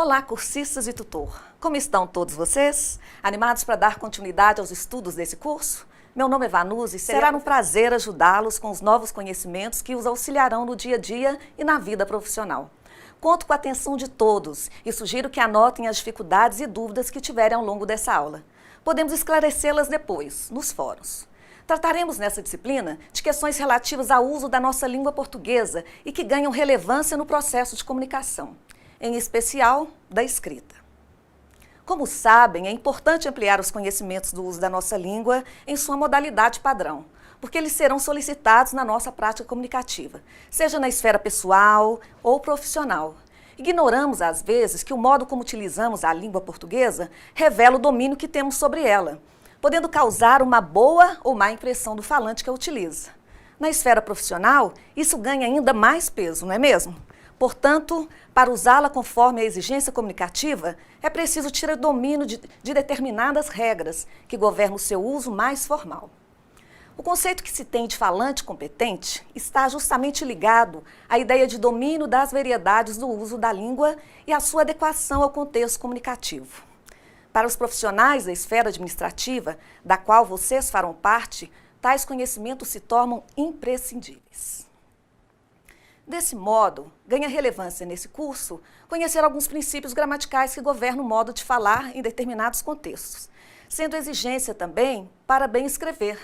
Olá, cursistas e tutor! Como estão todos vocês? Animados para dar continuidade aos estudos desse curso? Meu nome é Vanusa e será um prazer ajudá-los com os novos conhecimentos que os auxiliarão no dia a dia e na vida profissional. Conto com a atenção de todos e sugiro que anotem as dificuldades e dúvidas que tiverem ao longo dessa aula. Podemos esclarecê-las depois, nos fóruns. Trataremos nessa disciplina de questões relativas ao uso da nossa língua portuguesa e que ganham relevância no processo de comunicação, em especial da escrita. Como sabem, é importante ampliar os conhecimentos do uso da nossa língua em sua modalidade padrão, porque eles serão solicitados na nossa prática comunicativa, seja na esfera pessoal ou profissional. Ignoramos, às vezes, que o modo como utilizamos a língua portuguesa revela o domínio que temos sobre ela, podendo causar uma boa ou má impressão do falante que a utiliza. Na esfera profissional, isso ganha ainda mais peso, não é mesmo? Portanto, para usá-la conforme a exigência comunicativa, é preciso ter domínio de determinadas regras que governam o seu uso mais formal. O conceito que se tem de falante competente está justamente ligado à ideia de domínio das variedades do uso da língua e à sua adequação ao contexto comunicativo. Para os profissionais da esfera administrativa, da qual vocês farão parte, tais conhecimentos se tornam imprescindíveis. Desse modo, ganha relevância nesse curso conhecer alguns princípios gramaticais que governam o modo de falar em determinados contextos, sendo exigência também para bem escrever,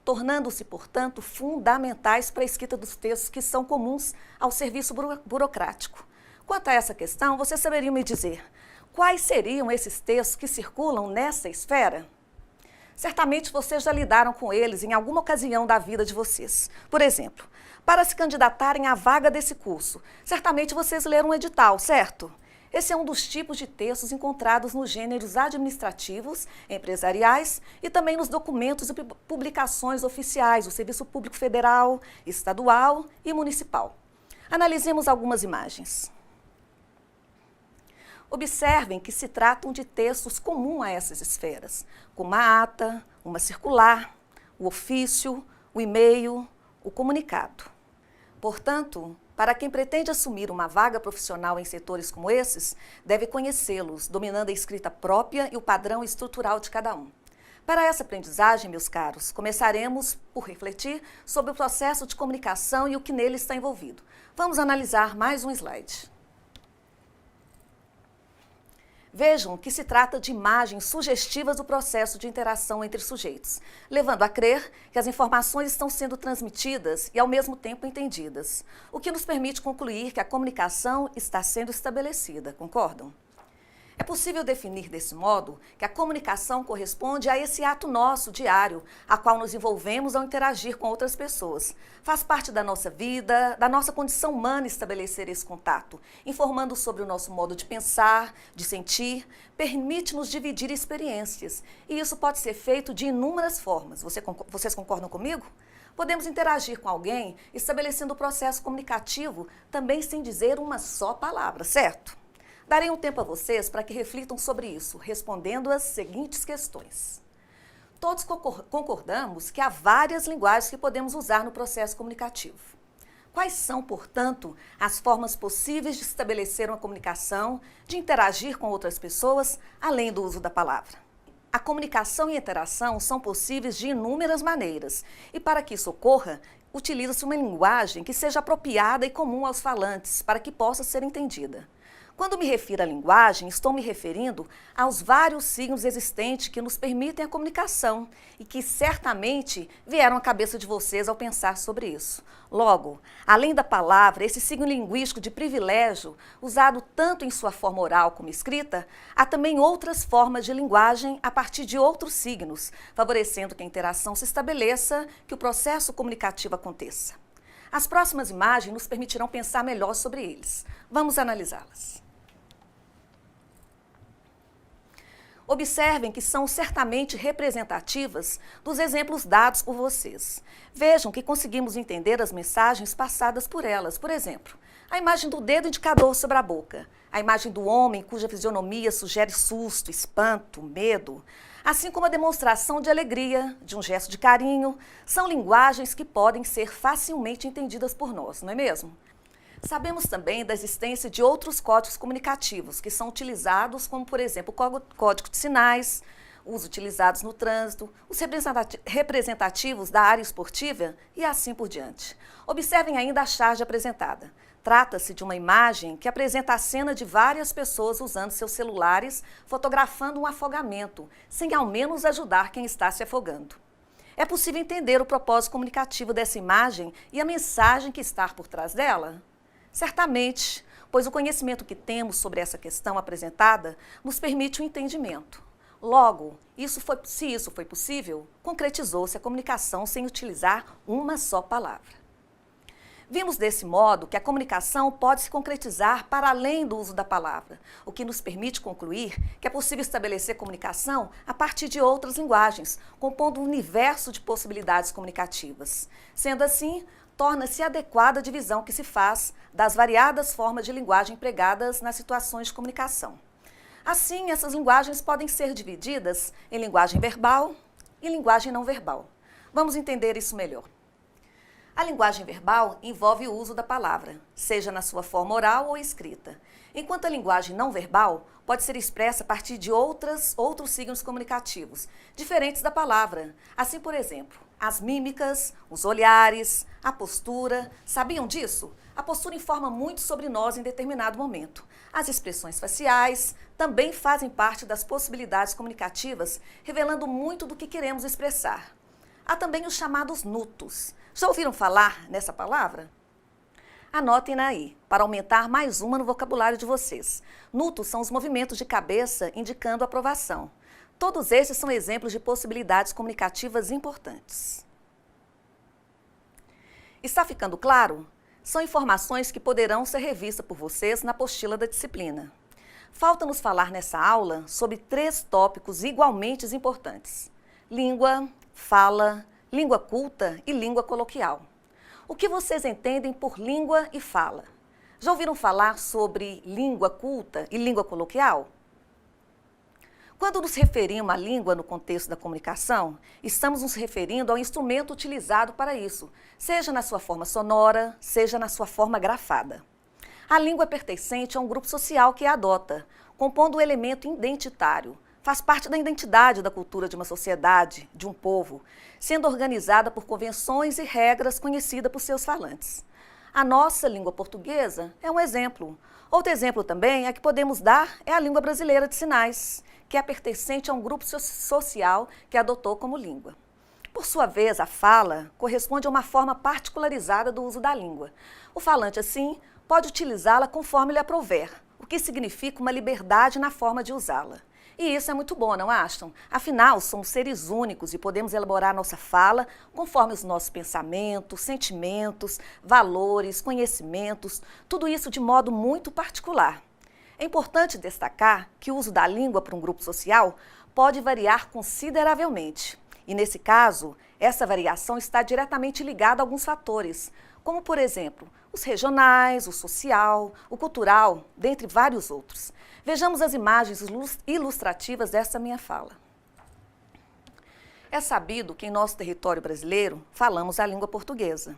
tornando-se, portanto, fundamentais para a escrita dos textos que são comuns ao serviço burocrático. Quanto a essa questão, vocês saberiam me dizer quais seriam esses textos que circulam nessa esfera? Certamente vocês já lidaram com eles em alguma ocasião da vida de vocês. Por exemplo, para se candidatarem à vaga desse curso, certamente vocês leram um edital, certo? Esse é um dos tipos de textos encontrados nos gêneros administrativos, empresariais e também nos documentos e publicações oficiais do Serviço Público Federal, Estadual e Municipal. Analisemos algumas imagens. Observem que se tratam de textos comuns a essas esferas, como a ata, uma circular, o ofício, o e-mail, o comunicado. Portanto, para quem pretende assumir uma vaga profissional em setores como esses, deve conhecê-los, dominando a escrita própria e o padrão estrutural de cada um. Para essa aprendizagem, meus caros, começaremos por refletir sobre o processo de comunicação e o que nele está envolvido. Vamos analisar mais um slide. Vejam que se trata de imagens sugestivas do processo de interação entre sujeitos, levando a crer que as informações estão sendo transmitidas e ao mesmo tempo entendidas, o que nos permite concluir que a comunicação está sendo estabelecida, concordam? É possível definir desse modo que a comunicação corresponde a esse ato nosso diário, a qual nos envolvemos ao interagir com outras pessoas. Faz parte da nossa vida, da nossa condição humana estabelecer esse contato, informando sobre o nosso modo de pensar, de sentir, permite-nos dividir experiências. E isso pode ser feito de inúmeras formas. Vocês concordam comigo? Podemos interagir com alguém estabelecendo o processo comunicativo também sem dizer uma só palavra, certo? Darei um tempo a vocês para que reflitam sobre isso, respondendo as seguintes questões. Todos concordamos que há várias linguagens que podemos usar no processo comunicativo. Quais são, portanto, as formas possíveis de estabelecer uma comunicação, de interagir com outras pessoas, além do uso da palavra? A comunicação e a interação são possíveis de inúmeras maneiras, e para que isso ocorra, utiliza-se uma linguagem que seja apropriada e comum aos falantes, para que possa ser entendida. Quando me refiro à linguagem, estou me referindo aos vários signos existentes que nos permitem a comunicação e que certamente vieram à cabeça de vocês ao pensar sobre isso. Logo, além da palavra, esse signo linguístico de privilégio, usado tanto em sua forma oral como escrita, há também outras formas de linguagem a partir de outros signos, favorecendo que a interação se estabeleça, que o processo comunicativo aconteça. As próximas imagens nos permitirão pensar melhor sobre eles. Vamos analisá-las. Observem que são certamente representativas dos exemplos dados por vocês. Vejam que conseguimos entender as mensagens passadas por elas. Por exemplo, a imagem do dedo indicador sobre a boca, a imagem do homem cuja fisionomia sugere susto, espanto, medo, assim como a demonstração de alegria, de um gesto de carinho, são linguagens que podem ser facilmente entendidas por nós, não é mesmo? Sabemos também da existência de outros códigos comunicativos que são utilizados, como, por exemplo, o código de sinais, os utilizados no trânsito, os representativos da área esportiva e assim por diante. Observem ainda a charge apresentada. Trata-se de uma imagem que apresenta a cena de várias pessoas usando seus celulares, fotografando um afogamento, sem ao menos ajudar quem está se afogando. É possível entender o propósito comunicativo dessa imagem e a mensagem que está por trás dela? Certamente, pois o conhecimento que temos sobre essa questão apresentada nos permite o entendimento. Logo, se isso foi possível, concretizou-se a comunicação sem utilizar uma só palavra. Vimos desse modo que a comunicação pode se concretizar para além do uso da palavra, o que nos permite concluir que é possível estabelecer comunicação a partir de outras linguagens, compondo um universo de possibilidades comunicativas. Sendo assim, torna-se adequada a divisão que se faz das variadas formas de linguagem empregadas nas situações de comunicação. Assim, essas linguagens podem ser divididas em linguagem verbal e linguagem não verbal. Vamos entender isso melhor. A linguagem verbal envolve o uso da palavra, seja na sua forma oral ou escrita, enquanto a linguagem não verbal pode ser expressa a partir de outros signos comunicativos, diferentes da palavra. Assim, por exemplo, as mímicas, os olhares, a postura. Sabiam disso? A postura informa muito sobre nós em determinado momento. As expressões faciais também fazem parte das possibilidades comunicativas, revelando muito do que queremos expressar. Há também os chamados nutos. Já ouviram falar nessa palavra? Anotem-na aí, para aumentar mais uma no vocabulário de vocês. Nutos são os movimentos de cabeça indicando aprovação. Todos esses são exemplos de possibilidades comunicativas importantes. Está ficando claro? São informações que poderão ser revistas por vocês na apostila da disciplina. Falta-nos falar nessa aula sobre 3 tópicos igualmente importantes: língua, fala, língua culta e língua coloquial. O que vocês entendem por língua e fala? Já ouviram falar sobre língua culta e língua coloquial? Quando nos referimos à língua no contexto da comunicação, estamos nos referindo ao instrumento utilizado para isso, seja na sua forma sonora, seja na sua forma grafada. A língua é pertencente a um grupo social que a adota, compondo um elemento identitário. Faz parte da identidade da cultura de uma sociedade, de um povo, sendo organizada por convenções e regras conhecidas por seus falantes. A nossa língua portuguesa é um exemplo. Outro exemplo também é que podemos dar é a língua brasileira de sinais, que é pertencente a um grupo social que adotou como língua. Por sua vez, a fala corresponde a uma forma particularizada do uso da língua. O falante, assim, pode utilizá-la conforme lhe aprouver, o que significa uma liberdade na forma de usá-la. E isso é muito bom, não acham? Afinal, somos seres únicos e podemos elaborar nossa fala conforme os nossos pensamentos, sentimentos, valores, conhecimentos, tudo isso de modo muito particular. É importante destacar que o uso da língua para um grupo social pode variar consideravelmente. E nesse caso, essa variação está diretamente ligada a alguns fatores, como, por exemplo, os regionais, o social, o cultural, dentre vários outros. Vejamos as imagens ilustrativas dessa minha fala. É sabido que em nosso território brasileiro falamos a língua portuguesa.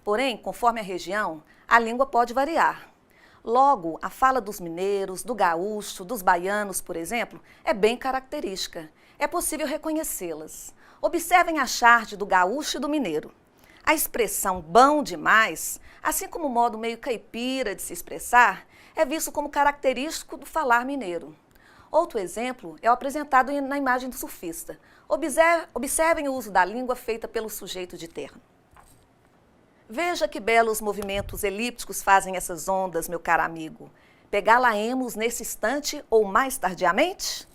Porém, conforme a região, a língua pode variar. Logo, a fala dos mineiros, do gaúcho, dos baianos, por exemplo, é bem característica. É possível reconhecê-las. Observem a charge do gaúcho e do mineiro. A expressão bom demais, assim como o modo meio caipira de se expressar, é visto como característico do falar mineiro. Outro exemplo é o apresentado na imagem do surfista. Observem o uso da língua feita pelo sujeito de terno. Veja que belos movimentos elípticos fazem essas ondas, meu caro amigo. Pegá-la-emos nesse instante ou mais tardiamente?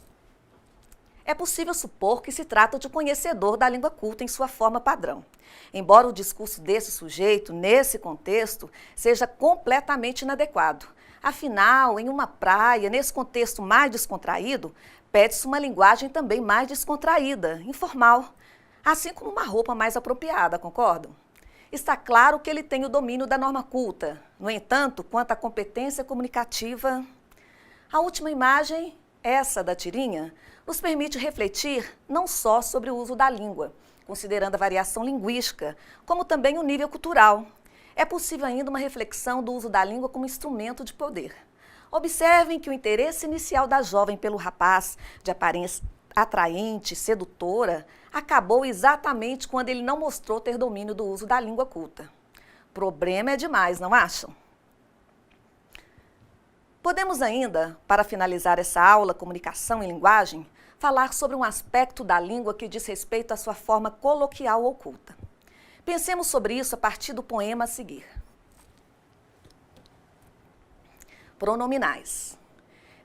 É possível supor que se trata de um conhecedor da língua culta em sua forma padrão. Embora o discurso desse sujeito, nesse contexto, seja completamente inadequado. Afinal, em uma praia, nesse contexto mais descontraído, pede-se uma linguagem também mais descontraída, informal, assim como uma roupa mais apropriada, concordam? Está claro que ele tem o domínio da norma culta. No entanto, quanto à competência comunicativa, a última imagem, essa da tirinha, nos permite refletir não só sobre o uso da língua, considerando a variação linguística, como também o nível cultural. é possível ainda uma reflexão do uso da língua como instrumento de poder. Observem que o interesse inicial da jovem pelo rapaz, de aparência atraente, sedutora, acabou exatamente quando ele não mostrou ter domínio do uso da língua culta. Problema é demais, não acham? Podemos ainda, para finalizar essa aula Comunicação e Linguagem, falar sobre um aspecto da língua que diz respeito à sua forma coloquial ou culta. Pensemos sobre isso a partir do poema a seguir. Pronominais.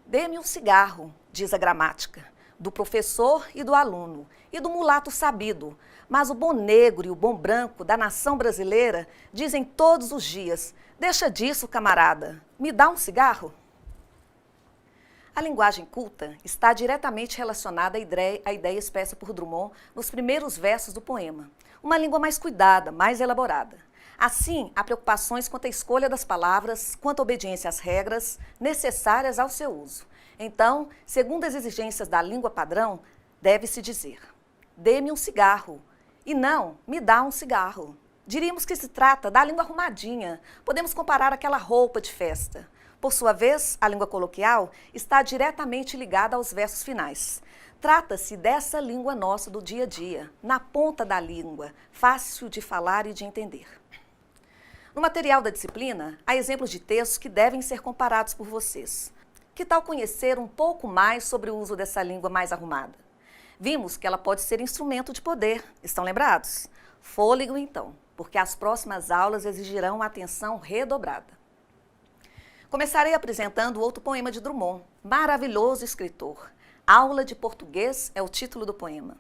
Dê-me um cigarro, diz a gramática, do professor e do aluno, e do mulato sabido, mas o bom negro e o bom branco da nação brasileira dizem todos os dias: deixa disso, camarada, me dá um cigarro? A linguagem culta está diretamente relacionada à ideia expressa por Drummond nos primeiros versos do poema. Uma língua mais cuidada, mais elaborada. Assim, há preocupações quanto à escolha das palavras, quanto à obediência às regras necessárias ao seu uso. Então, segundo as exigências da língua padrão, deve-se dizer: dê-me um cigarro, e não, me dá um cigarro. Diríamos que se trata da língua arrumadinha. Podemos comparar aquela roupa de festa. Por sua vez, a língua coloquial está diretamente ligada aos versos finais. Trata-se dessa língua nossa do dia a dia, na ponta da língua, fácil de falar e de entender. No material da disciplina, há exemplos de textos que devem ser comparados por vocês. Que tal conhecer um pouco mais sobre o uso dessa língua mais arrumada? Vimos que ela pode ser instrumento de poder, estão lembrados? Fôlego então, porque as próximas aulas exigirão uma atenção redobrada. Começarei apresentando outro poema de Drummond, maravilhoso escritor. Aula de Português é o título do poema.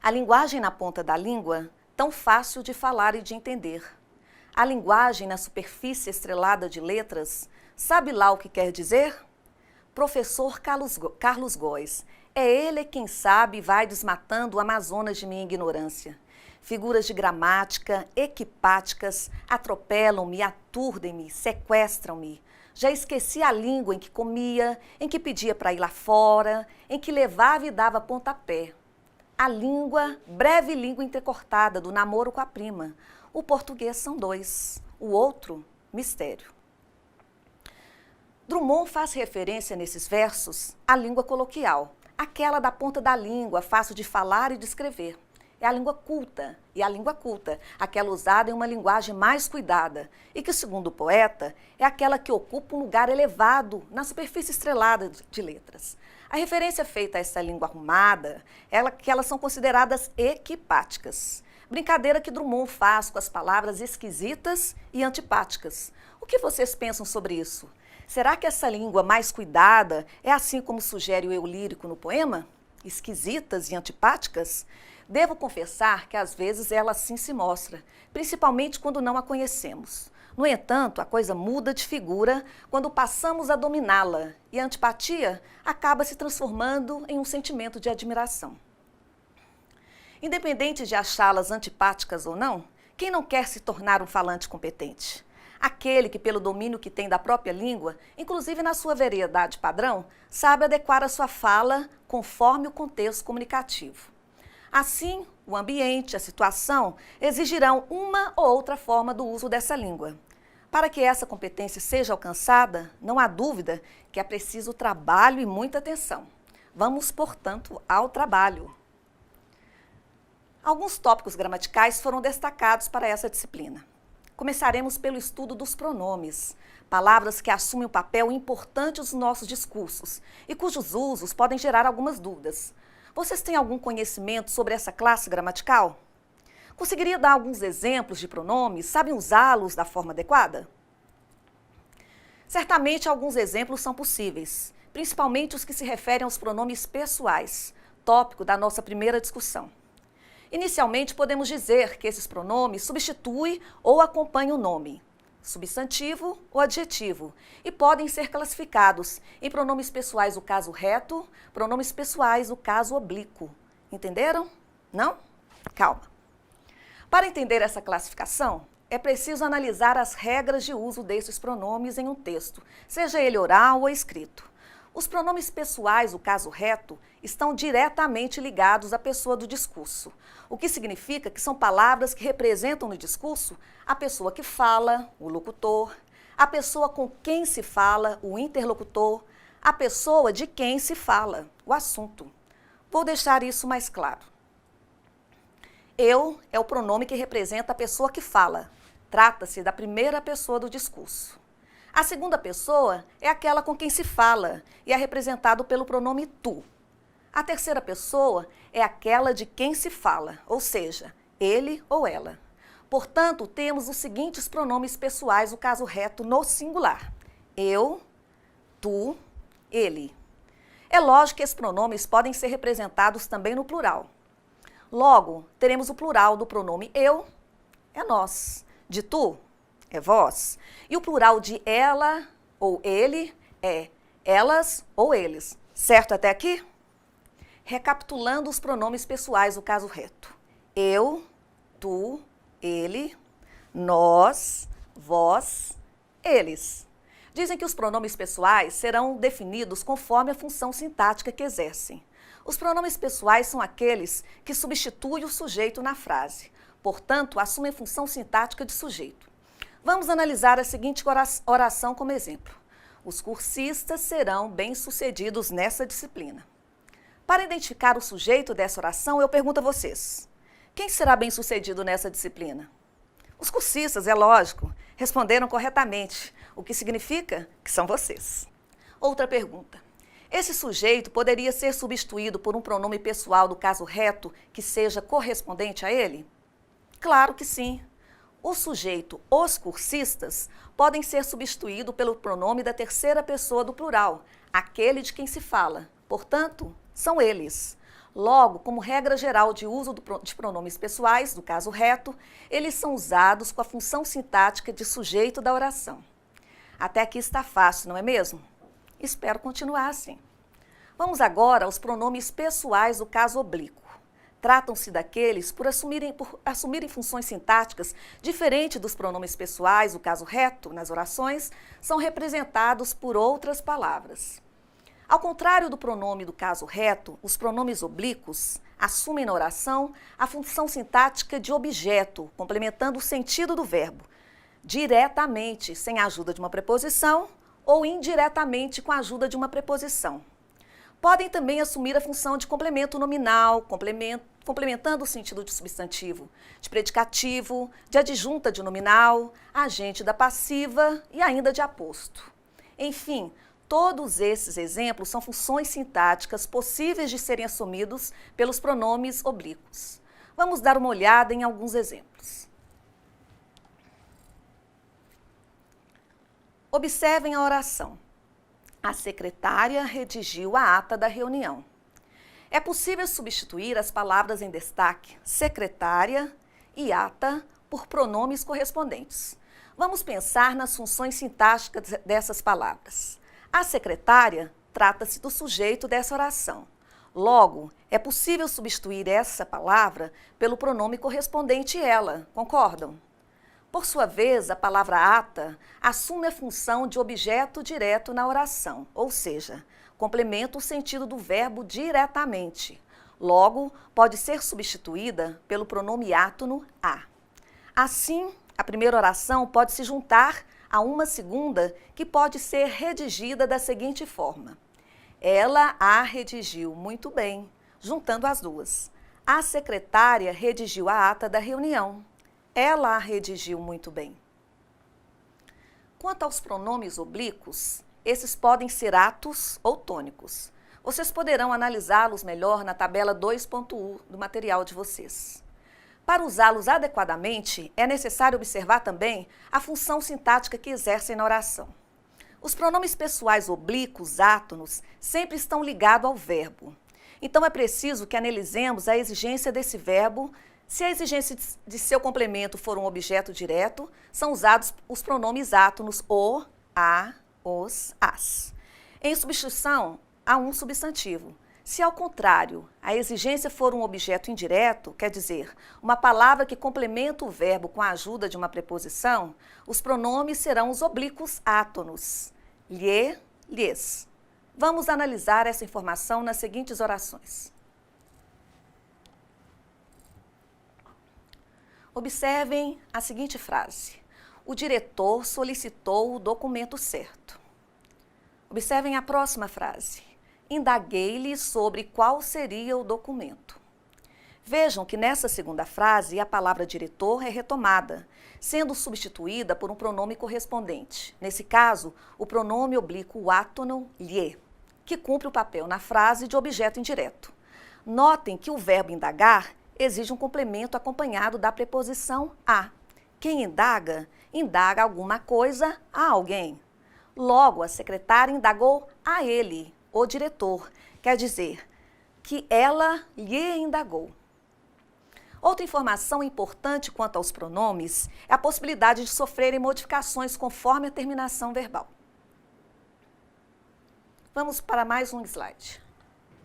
A linguagem na ponta da língua, tão fácil de falar e de entender. A linguagem na superfície estrelada de letras, sabe lá o que quer dizer? Professor Carlos Góes, é ele quem sabe e vai desmatando o Amazonas de minha ignorância. Figuras de gramática, equipáticas, atropelam-me, aturdem-me, sequestram-me. Já esqueci a língua em que comia, em que pedia para ir lá fora, em que levava e dava pontapé. A língua, breve língua entrecortada do namoro com a prima. O português são dois, o outro, mistério. Drummond faz referência nesses versos à língua coloquial, aquela da ponta da língua, fácil de falar e de escrever. É a língua culta, e a língua culta, aquela usada em uma linguagem mais cuidada, e que, segundo o poeta, é aquela que ocupa um lugar elevado na superfície estrelada de letras. A referência feita a essa língua arrumada é que elas são consideradas equipáticas. Brincadeira que Drummond faz com as palavras esquisitas e antipáticas. O que vocês pensam sobre isso? Será que essa língua mais cuidada é assim como sugere o eu lírico no poema? Esquisitas e antipáticas? Devo confessar que às vezes ela assim se mostra, principalmente quando não a conhecemos. No entanto, a coisa muda de figura quando passamos a dominá-la e a antipatia acaba se transformando em um sentimento de admiração. Independente de achá-las antipáticas ou não, quem não quer se tornar um falante competente? Aquele que, pelo domínio que tem da própria língua, inclusive na sua variedade padrão, sabe adequar a sua fala conforme o contexto comunicativo. Assim, o ambiente, a situação, exigirão uma ou outra forma do uso dessa língua. Para que essa competência seja alcançada, não há dúvida que é preciso trabalho e muita atenção. Vamos, portanto, ao trabalho. Alguns tópicos gramaticais foram destacados para essa disciplina. Começaremos pelo estudo dos pronomes, palavras que assumem um papel importante nos nossos discursos e cujos usos podem gerar algumas dúvidas. Vocês têm algum conhecimento sobre essa classe gramatical? Conseguiria dar alguns exemplos de pronomes? Sabem usá-los da forma adequada? Certamente alguns exemplos são possíveis, principalmente os que se referem aos pronomes pessoais, tópico da nossa primeira discussão. Inicialmente, podemos dizer que esses pronomes substituem ou acompanham o nome, substantivo ou adjetivo, e podem ser classificados em pronomes pessoais o caso reto, pronomes pessoais o caso oblíquo. Entenderam? Não? Calma. Para entender essa classificação, é preciso analisar as regras de uso desses pronomes em um texto, seja ele oral ou escrito. Os pronomes pessoais, o caso reto, estão diretamente ligados à pessoa do discurso, o que significa que são palavras que representam no discurso a pessoa que fala, o locutor, a pessoa com quem se fala, o interlocutor, a pessoa de quem se fala, o assunto. Vou deixar isso mais claro. Eu é o pronome que representa a pessoa que fala. Trata-se da primeira pessoa do discurso. A segunda pessoa é aquela com quem se fala e é representado pelo pronome tu. A terceira pessoa é aquela de quem se fala, ou seja, ele ou ela. Portanto, temos os seguintes pronomes pessoais, o caso reto no singular. Eu, tu, ele. É lógico que esses pronomes podem ser representados também no plural. Logo, teremos o plural do pronome eu, é nós, de tu, é vós, e o plural de ela ou ele é elas ou eles. Certo até aqui? Recapitulando os pronomes pessoais do caso reto. Eu, tu, ele, nós, vós, eles. Dizem que os pronomes pessoais serão definidos conforme a função sintática que exercem. Os pronomes pessoais são aqueles que substituem o sujeito na frase, portanto, assumem a função sintática de sujeito. Vamos analisar a seguinte oração como exemplo. Os cursistas serão bem-sucedidos nessa disciplina. Para identificar o sujeito dessa oração, eu pergunto a vocês: quem será bem-sucedido nessa disciplina? Os cursistas, é lógico, responderam corretamente, o que significa que são vocês. Outra pergunta. Esse sujeito poderia ser substituído por um pronome pessoal do caso reto que seja correspondente a ele? Claro que sim. O sujeito, os cursistas, podem ser substituídos pelo pronome da terceira pessoa do plural, aquele de quem se fala. Portanto, são eles. Logo, como regra geral de uso de pronomes pessoais, do caso reto, eles são usados com a função sintática de sujeito da oração. Até aqui está fácil, não é mesmo? Espero continuar assim. Vamos agora aos pronomes pessoais do caso oblíquo. Tratam-se daqueles por assumirem funções sintáticas diferentes dos pronomes pessoais, do caso reto, nas orações, são representados por outras palavras. Ao contrário do pronome do caso reto, os pronomes oblíquos assumem na oração a função sintática de objeto, complementando o sentido do verbo, diretamente, sem a ajuda de uma preposição, ou indiretamente com a ajuda de uma preposição. Podem também assumir a função de complemento nominal, complementando o sentido de substantivo, de predicativo, de adjunta de nominal, agente da passiva e ainda de aposto. Enfim, todos esses exemplos são funções sintáticas possíveis de serem assumidos pelos pronomes oblíquos. Vamos dar uma olhada em alguns exemplos. Observem a oração. A secretária redigiu a ata da reunião. É possível substituir as palavras em destaque, secretária e ata, por pronomes correspondentes. Vamos pensar nas funções sintáticas dessas palavras. A secretária trata-se do sujeito dessa oração. Logo, é possível substituir essa palavra pelo pronome correspondente ela, concordam? Por sua vez, a palavra ata assume a função de objeto direto na oração, ou seja, complementa o sentido do verbo diretamente. Logo, pode ser substituída pelo pronome átono a. Assim, a primeira oração pode se juntar a uma segunda que pode ser redigida da seguinte forma. Ela a redigiu muito bem, juntando as duas. A secretária redigiu a ata da reunião. Ela a redigiu muito bem. Quanto aos pronomes oblíquos, esses podem ser atos ou tônicos. Vocês poderão analisá-los melhor na tabela 2.1 do material de vocês. Para usá-los adequadamente, é necessário observar também a função sintática que exercem na oração. Os pronomes pessoais oblíquos, átonos, sempre estão ligados ao verbo. Então é preciso que analisemos a exigência desse verbo. Se a exigência de seu complemento for um objeto direto, são usados os pronomes átonos o, a, os, as. Em substituição a um substantivo. Se, ao contrário, a exigência for um objeto indireto, quer dizer, uma palavra que complementa o verbo com a ajuda de uma preposição, os pronomes serão os oblíquos átonos, lhe, lhes. Vamos analisar essa informação nas seguintes orações. Observem a seguinte frase. O diretor solicitou o documento certo. Observem a próxima frase. Indaguei-lhe sobre qual seria o documento. Vejam que nessa segunda frase a palavra diretor é retomada, sendo substituída por um pronome correspondente. Nesse caso, o pronome oblíquo átono lhe, que cumpre o papel na frase de objeto indireto. Notem que o verbo indagar exige um complemento acompanhado da preposição a. Quem indaga, indaga alguma coisa a alguém. Logo, a secretária indagou a ele, o diretor, quer dizer que ela lhe indagou. Outra informação importante quanto aos pronomes é a possibilidade de sofrerem modificações conforme a terminação verbal. Vamos para mais um slide.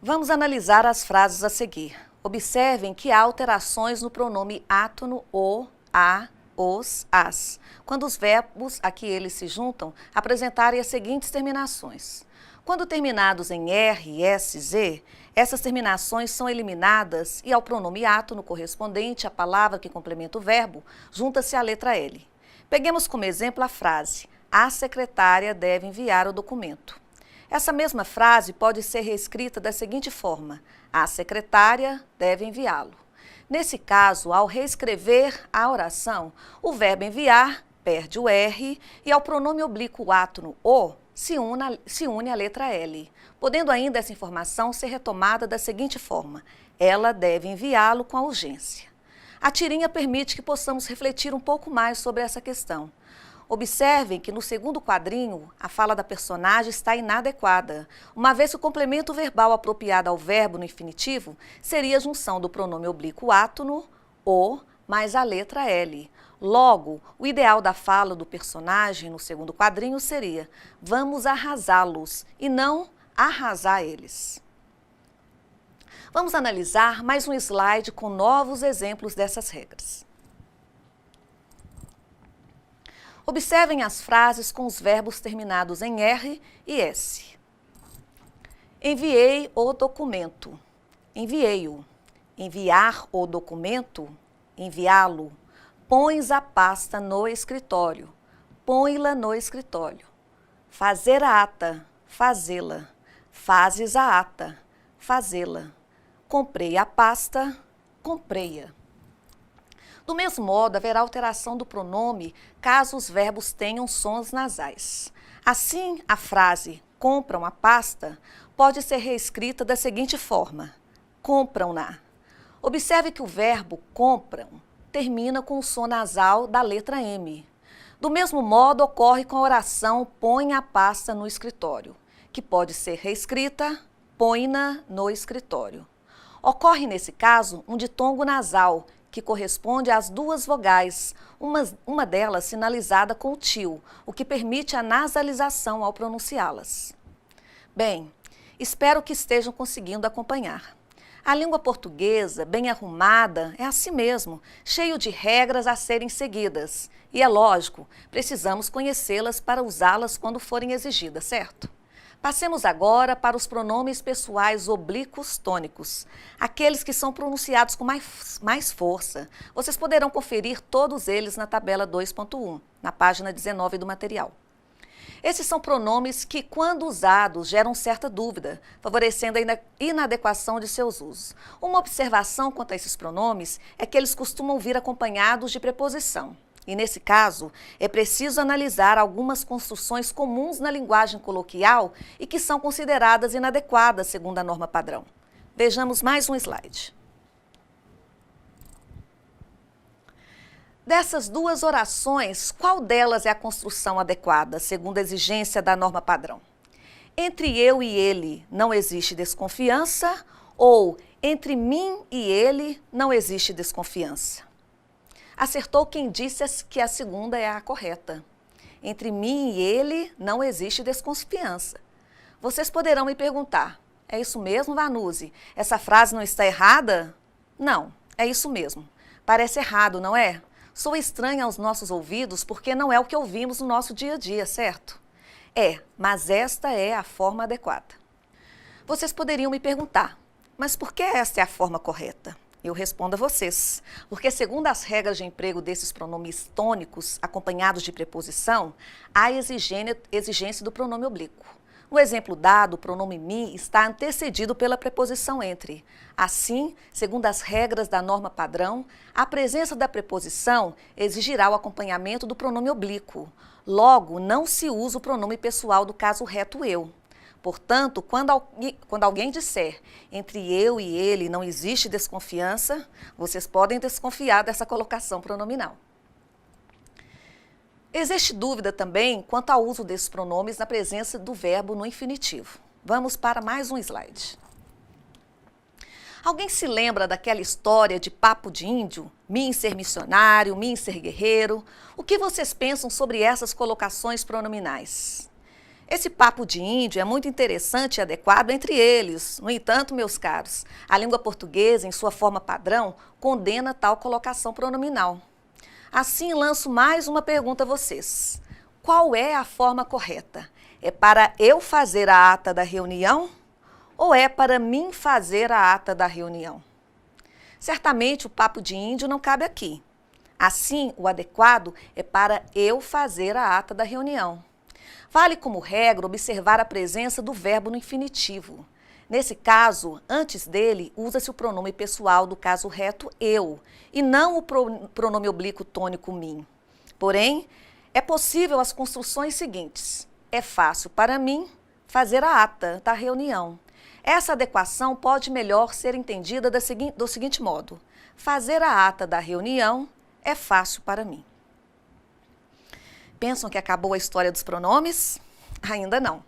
Vamos analisar as frases a seguir. Observem que há alterações no pronome átono, o, a, os, as, quando os verbos a que eles se juntam apresentarem as seguintes terminações. Quando terminados em R, S, Z, essas terminações são eliminadas e ao pronome átono correspondente à palavra que complementa o verbo, junta-se a letra L. Peguemos como exemplo a frase, a secretária deve enviar o documento. Essa mesma frase pode ser reescrita da seguinte forma, a secretária deve enviá-lo. Nesse caso, ao reescrever a oração, o verbo enviar perde o R e ao pronome oblíquo átono o se une a letra L, podendo ainda essa informação ser retomada da seguinte forma, ela deve enviá-lo com a urgência. A tirinha permite que possamos refletir um pouco mais sobre essa questão. Observem que no segundo quadrinho, a fala da personagem está inadequada, uma vez que o complemento verbal apropriado ao verbo no infinitivo seria a junção do pronome oblíquo átono, o, mais a letra L. Logo, o ideal da fala do personagem no segundo quadrinho seria vamos arrasá-los e não arrasar eles. Vamos analisar mais um slide com novos exemplos dessas regras. Observem as frases com os verbos terminados em R e S. Enviei o documento. Enviei-o. Enviar o documento. Enviá-lo. Pões a pasta no escritório. Põe-la no escritório. Fazer a ata. Fazê-la. Fazes a ata. Fazê-la. Comprei a pasta. Comprei-a. Do mesmo modo, haverá alteração do pronome caso os verbos tenham sons nasais. Assim, a frase compram a pasta pode ser reescrita da seguinte forma, compram-na. Observe que o verbo compram termina com o som nasal da letra M. Do mesmo modo, ocorre com a oração põe a pasta no escritório, que pode ser reescrita põe-na no escritório. Ocorre, nesse caso, um ditongo nasal, que corresponde às duas vogais, uma delas sinalizada com o tio, o que permite a nasalização ao pronunciá-las. Bem, espero que estejam conseguindo acompanhar. A língua portuguesa, bem arrumada, é assim mesmo, cheio de regras a serem seguidas. E é lógico, precisamos conhecê-las para usá-las quando forem exigidas, certo? Passemos agora para os pronomes pessoais oblíquos tônicos, aqueles que são pronunciados com mais força. Vocês poderão conferir todos eles na tabela 2.1, na página 19 do material. Esses são pronomes que, quando usados, geram certa dúvida, favorecendo a inadequação de seus usos. Uma observação quanto a esses pronomes é que eles costumam vir acompanhados de preposição. E, nesse caso, é preciso analisar algumas construções comuns na linguagem coloquial e que são consideradas inadequadas segundo a norma padrão. Vejamos mais um slide. Dessas duas orações, qual delas é a construção adequada, segundo a exigência da norma padrão? Entre eu e ele não existe desconfiança ou entre mim e ele não existe desconfiança? Acertou quem disse que a segunda é a correta. Entre mim e ele não existe desconfiança. Vocês poderão me perguntar, é isso mesmo, Vanuzzi? Essa frase não está errada? Não, é isso mesmo. Parece errado, não é? Soa estranha aos nossos ouvidos porque não é o que ouvimos no nosso dia a dia, certo? É, mas esta é a forma adequada. Vocês poderiam me perguntar, mas por que esta é a forma correta? Eu respondo a vocês, porque segundo as regras de emprego desses pronomes tônicos acompanhados de preposição, há exigência do pronome oblíquo. No exemplo dado, o pronome me está antecedido pela preposição entre. Assim, segundo as regras da norma padrão, a presença da preposição exigirá o acompanhamento do pronome oblíquo. Logo, não se usa o pronome pessoal do caso reto eu. Portanto, quando alguém disser entre eu e ele não existe desconfiança, vocês podem desconfiar dessa colocação pronominal. Existe dúvida também quanto ao uso desses pronomes na presença do verbo no infinitivo. Vamos para mais um slide. Alguém se lembra daquela história de papo de índio? Mim ser missionário, mim ser guerreiro? O que vocês pensam sobre essas colocações pronominais? Esse papo de índio é muito interessante e adequado entre eles. No entanto, meus caros, a língua portuguesa, em sua forma padrão, condena tal colocação pronominal. Assim, lanço mais uma pergunta a vocês. Qual é a forma correta? É para eu fazer a ata da reunião ou é para mim fazer a ata da reunião? Certamente o papo de índio não cabe aqui. Assim, o adequado é para eu fazer a ata da reunião. Vale como regra observar a presença do verbo no infinitivo. Nesse caso, antes dele, usa-se o pronome pessoal do caso reto eu, e não o pronome oblíquo tônico mim. Porém, é possível as construções seguintes. É fácil para mim fazer a ata da reunião. Essa adequação pode melhor ser entendida do seguinte modo. Fazer a ata da reunião é fácil para mim. Pensam que acabou a história dos pronomes? Ainda não.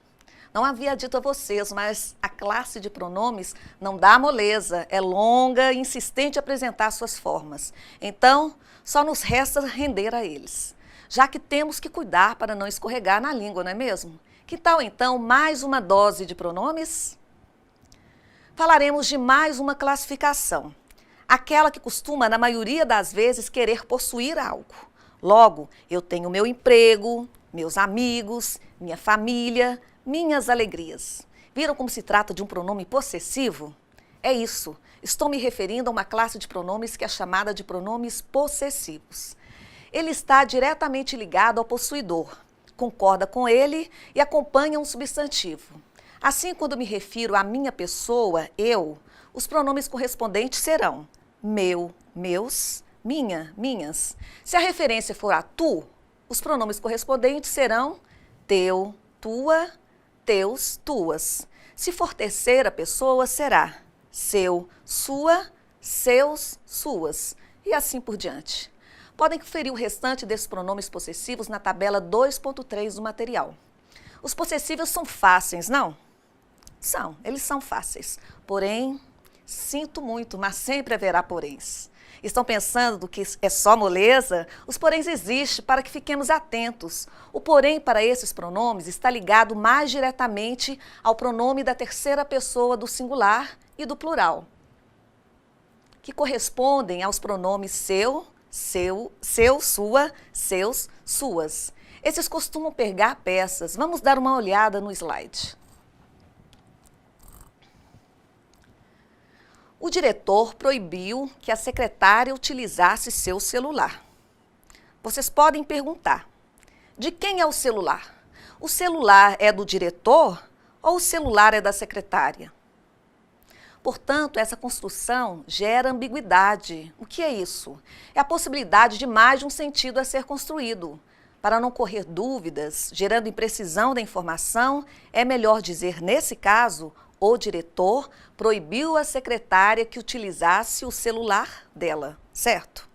Não havia dito a vocês, mas a classe de pronomes não dá moleza, é longa e insistente em apresentar suas formas. Então, só nos resta render a eles, já que temos que cuidar para não escorregar na língua, não é mesmo? Que tal, então, mais uma dose de pronomes? Falaremos de mais uma classificação, aquela que costuma, na maioria das vezes, querer possuir algo. Logo, eu tenho meu emprego, meus amigos, minha família, minhas alegrias. Viram como se trata de um pronome possessivo? É isso. Estou me referindo a uma classe de pronomes que é chamada de pronomes possessivos. Ele está diretamente ligado ao possuidor, concorda com ele e acompanha um substantivo. Assim, quando me refiro à minha pessoa, eu, os pronomes correspondentes serão meu, meus, minha, minhas. Se a referência for a tu, os pronomes correspondentes serão teu, tua, teus, tuas. Se for terceira pessoa, será seu, sua, seus, suas. E assim por diante. Podem conferir o restante desses pronomes possessivos na tabela 2.3 do material. Os possessivos são fáceis, não? São, eles são fáceis. Porém, sinto muito, mas sempre haverá poréns. Estão pensando que é só moleza? Os poréns existem para que fiquemos atentos. O porém para esses pronomes está ligado mais diretamente ao pronome da terceira pessoa do singular e do plural, que correspondem aos pronomes seu, sua, seus, suas. Esses costumam pegar peças. Vamos dar uma olhada no slide. O diretor proibiu que a secretária utilizasse seu celular. Vocês podem perguntar, de quem é o celular? O celular é do diretor ou o celular é da secretária? Portanto, essa construção gera ambiguidade. O que é isso? É a possibilidade de mais de um sentido a ser construído. Para não correr dúvidas, gerando imprecisão da informação, é melhor dizer, nesse caso, o diretor proibiu a secretária que utilizasse o celular dela, certo?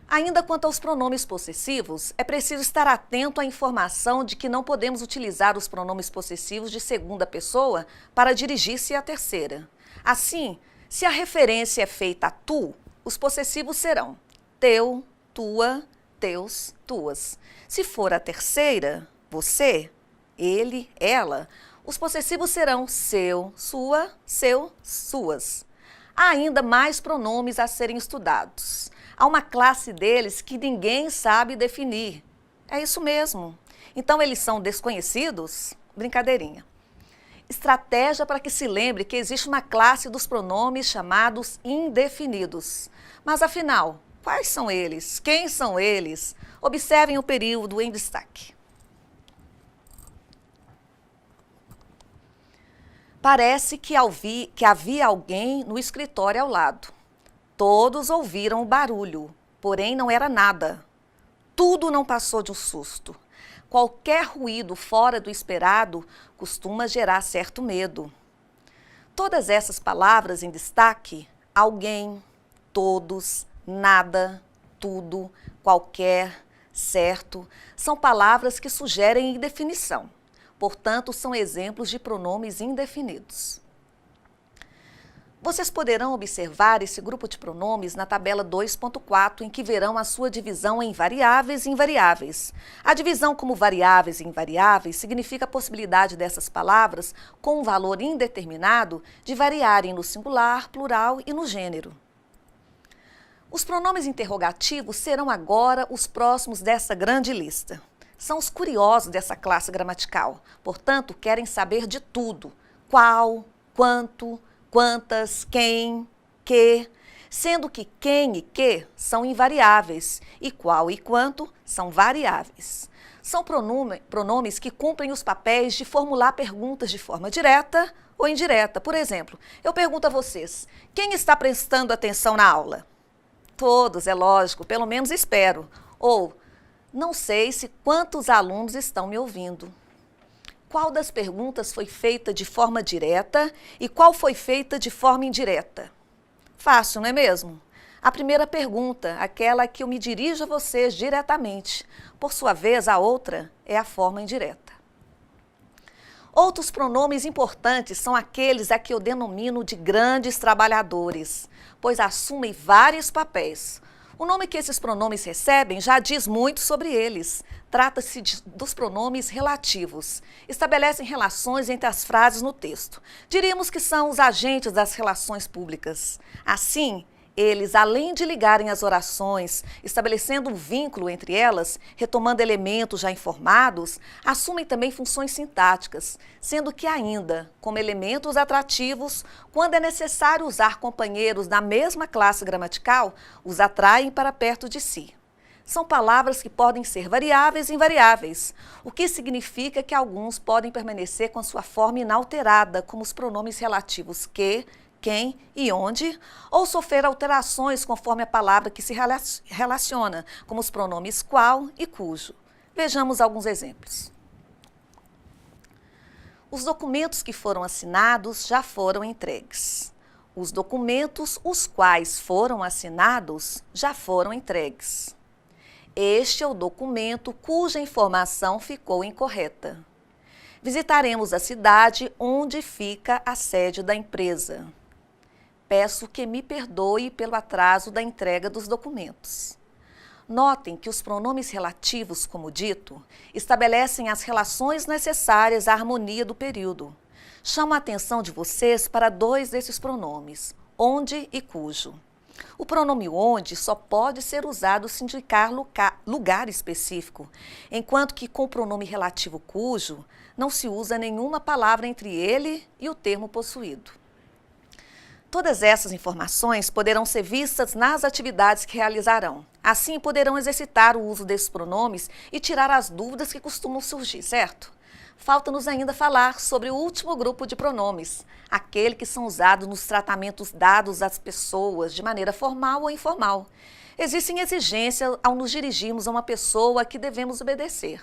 Ainda quanto aos pronomes possessivos, é preciso estar atento à informação de que não podemos utilizar os pronomes possessivos de segunda pessoa para dirigir-se à terceira. Assim, se a referência é feita a tu, os possessivos serão teu, tua, teus, tuas. Se for a terceira, você, ele, ela, os possessivos serão seu, sua, seu, suas. Há ainda mais pronomes a serem estudados. Há uma classe deles que ninguém sabe definir. É isso mesmo. Então, eles são desconhecidos? Brincadeirinha. estratégia para que se lembre que existe uma classe dos pronomes chamados indefinidos. Mas afinal, quais são eles? Quem são eles? Observem o período em destaque. Parece que havia alguém no escritório ao lado. Todos ouviram o barulho, porém não era nada. Tudo não passou de um susto. Qualquer ruído fora do esperado costuma gerar certo medo. Todas essas palavras em destaque, alguém, todos, nada, tudo, qualquer, certo, são palavras que sugerem indefinição. Portanto, são exemplos de pronomes indefinidos. Vocês poderão observar esse grupo de pronomes na tabela 2.4, em que verão a sua divisão em variáveis e invariáveis. A divisão como variáveis e invariáveis significa a possibilidade dessas palavras, com um valor indeterminado, de variarem no singular, plural e no gênero. Os pronomes interrogativos serão agora os próximos dessa grande lista. São os curiosos dessa classe gramatical, portanto, querem saber de tudo: qual, quanto, quantas, quem, que, sendo que quem e que são invariáveis e qual e quanto são variáveis. São pronomes que cumprem os papéis de formular perguntas de forma direta ou indireta. Por exemplo, eu pergunto a vocês: quem está prestando atenção na aula? Todos, é lógico, pelo menos espero. Ou, não sei se quantos alunos estão me ouvindo. Qual das perguntas foi feita de forma direta e qual foi feita de forma indireta? Fácil, não é mesmo? A primeira pergunta, aquela que eu me dirijo a vocês diretamente. Por sua vez, a outra é a forma indireta. Outros pronomes importantes são aqueles a que eu denomino de grandes trabalhadores, pois assumem vários papéis. O nome que esses pronomes recebem já diz muito sobre eles. Trata-se dos pronomes relativos. Estabelecem relações entre as frases no texto. Diríamos que são os agentes das relações públicas. Assim, eles, além de ligarem as orações, estabelecendo um vínculo entre elas, retomando elementos já informados, assumem também funções sintáticas, sendo que ainda, como elementos atrativos, quando é necessário usar companheiros da mesma classe gramatical, os atraem para perto de si. São palavras que podem ser variáveis e invariáveis, o que significa que alguns podem permanecer com sua forma inalterada, como os pronomes relativos que, quem e onde, ou sofrer alterações conforme a palavra que se relaciona, como os pronomes qual e cujo. Vejamos alguns exemplos. Os documentos que foram assinados já foram entregues. Os documentos os quais foram assinados já foram entregues. Este é o documento cuja informação ficou incorreta. Visitaremos a cidade onde fica a sede da empresa. Peço que me perdoe pelo atraso da entrega dos documentos. Notem que os pronomes relativos, como dito, estabelecem as relações necessárias à harmonia do período. Chamo a atenção de vocês para dois desses pronomes, onde e cujo. O pronome onde só pode ser usado se indicar lugar específico, enquanto que com o pronome relativo cujo não se usa nenhuma palavra entre ele e o termo possuído. Todas essas informações poderão ser vistas nas atividades que realizarão. Assim, poderão exercitar o uso desses pronomes e tirar as dúvidas que costumam surgir, certo? Falta-nos ainda falar sobre o último grupo de pronomes, aquele que são usados nos tratamentos dados às pessoas de maneira formal ou informal. Existem exigências ao nos dirigirmos a uma pessoa a que devemos obedecer.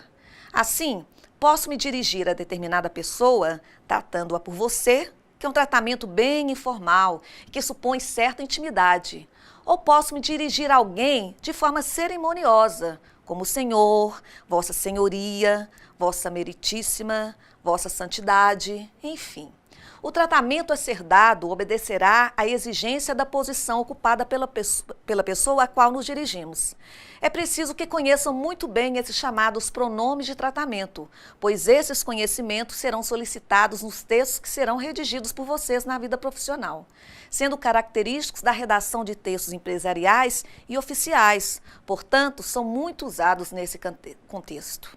Assim, posso me dirigir a determinada pessoa, tratando-a por você, que é um tratamento bem informal, que supõe certa intimidade. Ou posso me dirigir a alguém de forma cerimoniosa, como senhor, vossa senhoria, vossa meritíssima, vossa santidade, enfim. O tratamento a ser dado obedecerá à exigência da posição ocupada pela pessoa a qual nos dirigimos. É preciso que conheçam muito bem esses chamados pronomes de tratamento, pois esses conhecimentos serão solicitados nos textos que serão redigidos por vocês na vida profissional, sendo característicos da redação de textos empresariais e oficiais, portanto, são muito usados nesse contexto.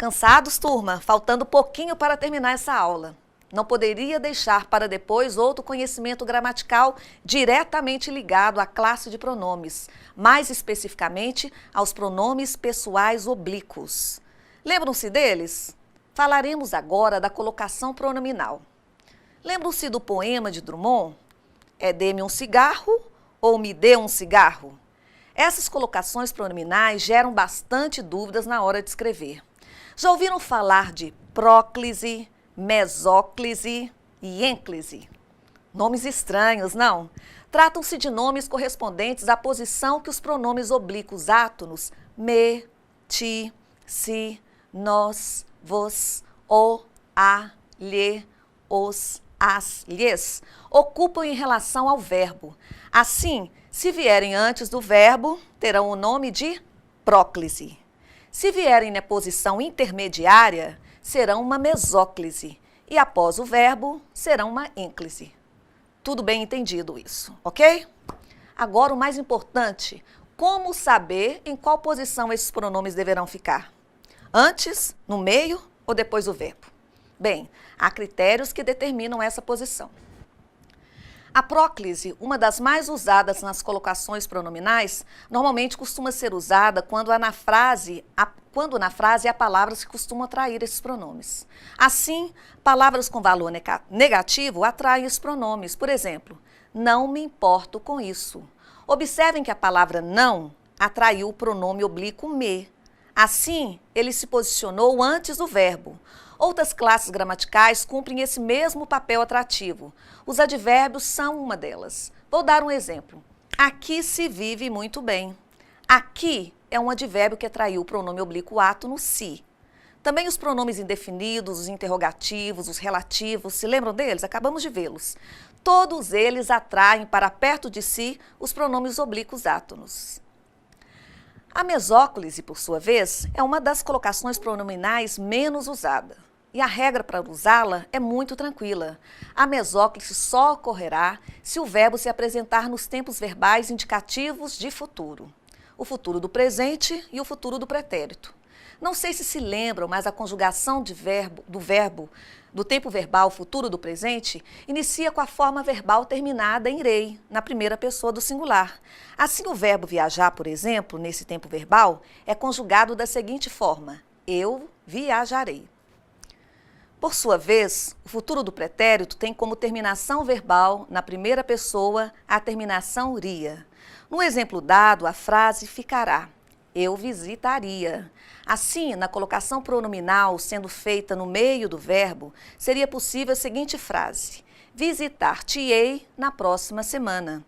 Cansados, turma? Faltando pouquinho para terminar essa aula. Não poderia deixar para depois outro conhecimento gramatical diretamente ligado à classe de pronomes, mais especificamente aos pronomes pessoais oblíquos. Lembram-se deles? Falaremos agora da colocação pronominal. Lembram-se do poema de Drummond? É dê-me um cigarro ou me dê um cigarro? Essas colocações pronominais geram bastante dúvidas na hora de escrever. Já ouviram falar de próclise, mesóclise e ênclise? Nomes estranhos, não? Tratam-se de nomes correspondentes à posição que os pronomes oblíquos átonos me, ti, si, nós, vos, o, a, lhe, os, as, lhes ocupam em relação ao verbo. Assim, se vierem antes do verbo, terão o nome de próclise. Se vierem na posição intermediária, serão uma mesóclise. E após o verbo, serão uma ênclise. Tudo bem entendido isso, ok? Agora o mais importante, como saber em qual posição esses pronomes deverão ficar? Antes, no meio ou depois do verbo? Bem, há critérios que determinam essa posição. A próclise, uma das mais usadas nas colocações pronominais, normalmente costuma ser usada quando na frase há palavras que costumam atrair esses pronomes. Assim, palavras com valor negativo atraem esses pronomes. Por exemplo, não me importo com isso. Observem que a palavra não atraiu o pronome oblíquo me. Assim, ele se posicionou antes do verbo. Outras classes gramaticais cumprem esse mesmo papel atrativo. Os advérbios são uma delas. Vou dar um exemplo. Aqui se vive muito bem. Aqui é um advérbio que atraiu o pronome oblíquo átono si. Também os pronomes indefinidos, os interrogativos, os relativos, se lembram deles? Acabamos de vê-los. Todos eles atraem para perto de si os pronomes oblíquos átonos. A mesóclise, por sua vez, é uma das colocações pronominais menos usada. E a regra para usá-la é muito tranquila. A mesóclise só ocorrerá se o verbo se apresentar nos tempos verbais indicativos de futuro. O futuro do presente e o futuro do pretérito. Não sei se lembram, mas a conjugação do tempo verbal futuro do presente inicia com a forma verbal terminada em rei, na primeira pessoa do singular. Assim, o verbo viajar, por exemplo, nesse tempo verbal, é conjugado da seguinte forma: eu viajarei. Por sua vez, o futuro do pretérito tem como terminação verbal, na primeira pessoa, a terminação ria. No exemplo dado, a frase ficará: eu visitaria. Assim, na colocação pronominal sendo feita no meio do verbo, seria possível a seguinte frase: visitar-te-ei na próxima semana.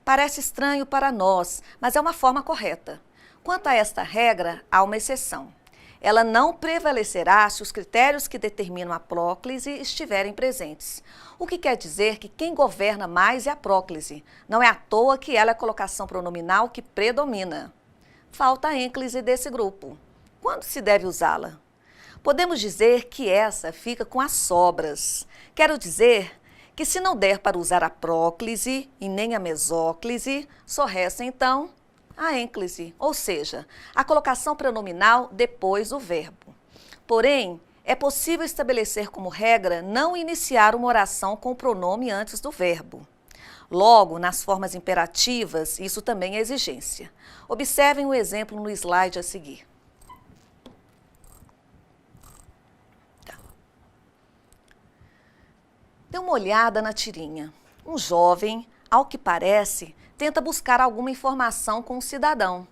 Parece estranho para nós, mas é uma forma correta. Quanto a esta regra, há uma exceção. Ela não prevalecerá se os critérios que determinam a próclise estiverem presentes. O que quer dizer que quem governa mais é a próclise. Não é à toa que ela é a colocação pronominal que predomina. Falta a ênclise desse grupo. Quando se deve usá-la? Podemos dizer que essa fica com as sobras. Quero dizer que se não der para usar a próclise e nem a mesóclise, só resta então a ênclise, ou seja, a colocação pronominal depois do verbo. Porém, é possível estabelecer como regra não iniciar uma oração com o pronome antes do verbo. Logo, nas formas imperativas, isso também é exigência. Observem o exemplo no slide a seguir. Dê uma olhada na tirinha. Um jovem, ao que parece, tenta buscar alguma informação com o cidadão,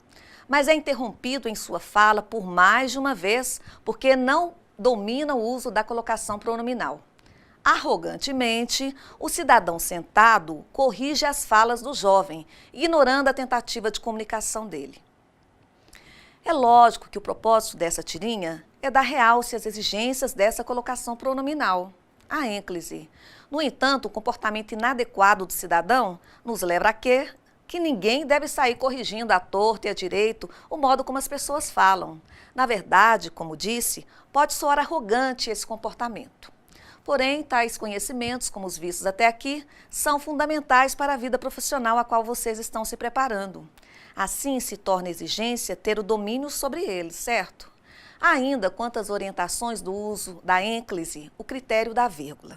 mas é interrompido em sua fala por mais de uma vez porque não domina o uso da colocação pronominal. Arrogantemente, o cidadão sentado corrige as falas do jovem, ignorando a tentativa de comunicação dele. É lógico que o propósito dessa tirinha é dar realce às exigências dessa colocação pronominal, a ênclise. No entanto, o comportamento inadequado do cidadão nos leva a crer que ninguém deve sair corrigindo à torta e à direito o modo como as pessoas falam. Na verdade, como disse, pode soar arrogante esse comportamento. Porém, tais conhecimentos, como os vistos até aqui, são fundamentais para a vida profissional a qual vocês estão se preparando. Assim, se torna exigência ter o domínio sobre eles, certo? Ainda quanto às orientações do uso da ênclise, o critério da vírgula.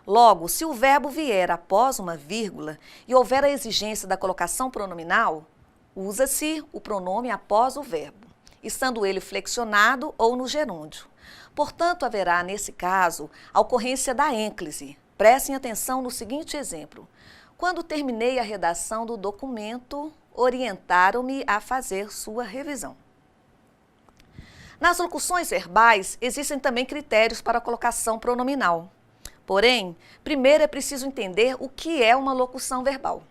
Logo, se o verbo vier após uma vírgula e houver a exigência da colocação pronominal, usa-se o pronome após o verbo, estando ele flexionado ou no gerúndio. Portanto, haverá, nesse caso, a ocorrência da ênclise. Prestem atenção no seguinte exemplo. Quando terminei a redação do documento, orientaram-me a fazer sua revisão. Nas locuções verbais, existem também critérios para a colocação pronominal. Porém, primeiro é preciso entender o que é uma locução verbal.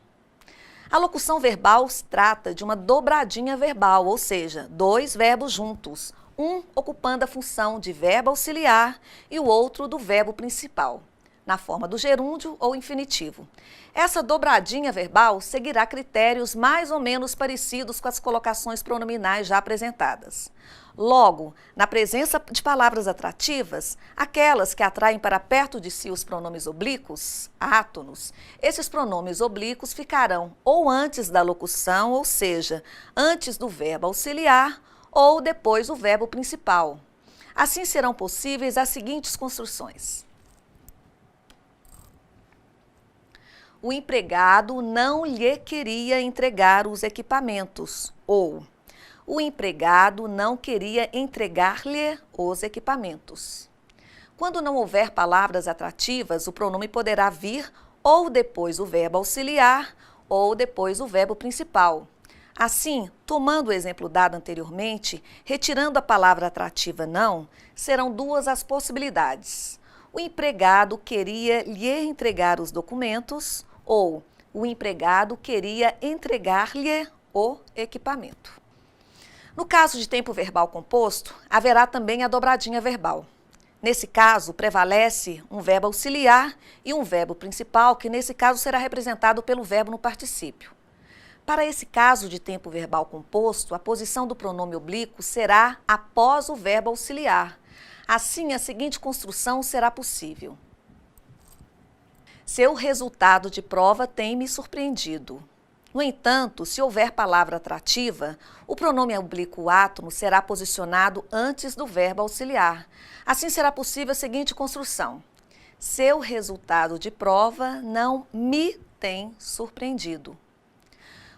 A locução verbal se trata de uma dobradinha verbal, ou seja, dois verbos juntos, um ocupando a função de verbo auxiliar e o outro do verbo principal, na forma do gerúndio ou infinitivo. Essa dobradinha verbal seguirá critérios mais ou menos parecidos com as colocações pronominais já apresentadas. Logo, na presença de palavras atrativas, aquelas que atraem para perto de si os pronomes oblíquos, átonos, esses pronomes oblíquos ficarão ou antes da locução, ou seja, antes do verbo auxiliar, ou depois do verbo principal. Assim serão possíveis as seguintes construções. O empregado não lhe queria entregar os equipamentos, ou o empregado não queria entregar-lhe os equipamentos. Quando não houver palavras atrativas, o pronome poderá vir ou depois o verbo auxiliar ou depois o verbo principal. Assim, tomando o exemplo dado anteriormente, retirando a palavra atrativa não, serão duas as possibilidades. O empregado queria lhe entregar os documentos ou o empregado queria entregar-lhe o equipamento. No caso de tempo verbal composto, haverá também a dobradinha verbal. Nesse caso, prevalece um verbo auxiliar e um verbo principal, que nesse caso será representado pelo verbo no particípio. Para esse caso de tempo verbal composto, a posição do pronome oblíquo será após o verbo auxiliar. Assim, a seguinte construção será possível. Seu resultado de prova tem me surpreendido. No entanto, se houver palavra atrativa, o pronome oblíquo átono será posicionado antes do verbo auxiliar. Assim será possível a seguinte construção. Seu resultado de prova não me tem surpreendido.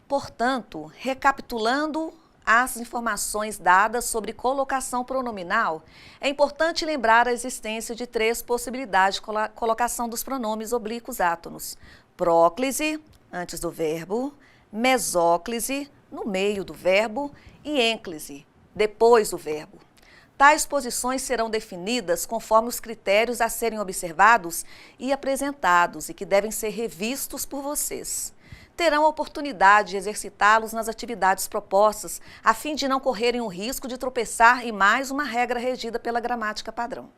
Portanto, recapitulando as informações dadas sobre colocação pronominal, é importante lembrar a existência de três possibilidades de colocação dos pronomes oblíquos átonos. Próclise, antes do verbo, mesóclise, no meio do verbo, e ênclise, depois do verbo. Tais posições serão definidas conforme os critérios a serem observados e apresentados e que devem ser revistos por vocês. Terão a oportunidade de exercitá-los nas atividades propostas, a fim de não correrem o risco de tropeçar em mais uma regra regida pela gramática padrão.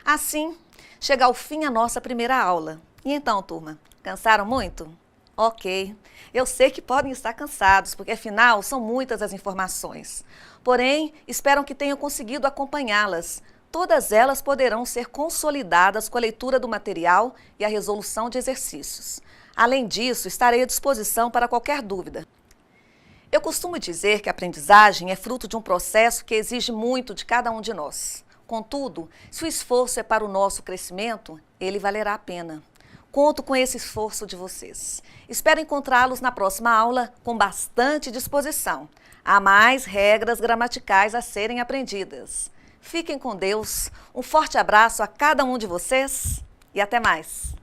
Assim, chega ao fim a nossa primeira aula. E então, turma, cansaram muito? Ok, eu sei que podem estar cansados, porque afinal são muitas as informações. Porém, espero que tenham conseguido acompanhá-las. Todas elas poderão ser consolidadas com a leitura do material e a resolução de exercícios. Além disso, estarei à disposição para qualquer dúvida. Eu costumo dizer que a aprendizagem é fruto de um processo que exige muito de cada um de nós. Contudo, se o esforço é para o nosso crescimento, ele valerá a pena. Conto com esse esforço de vocês. Espero encontrá-los na próxima aula com bastante disposição. Há mais regras gramaticais a serem aprendidas. Fiquem com Deus, um forte abraço a cada um de vocês e até mais!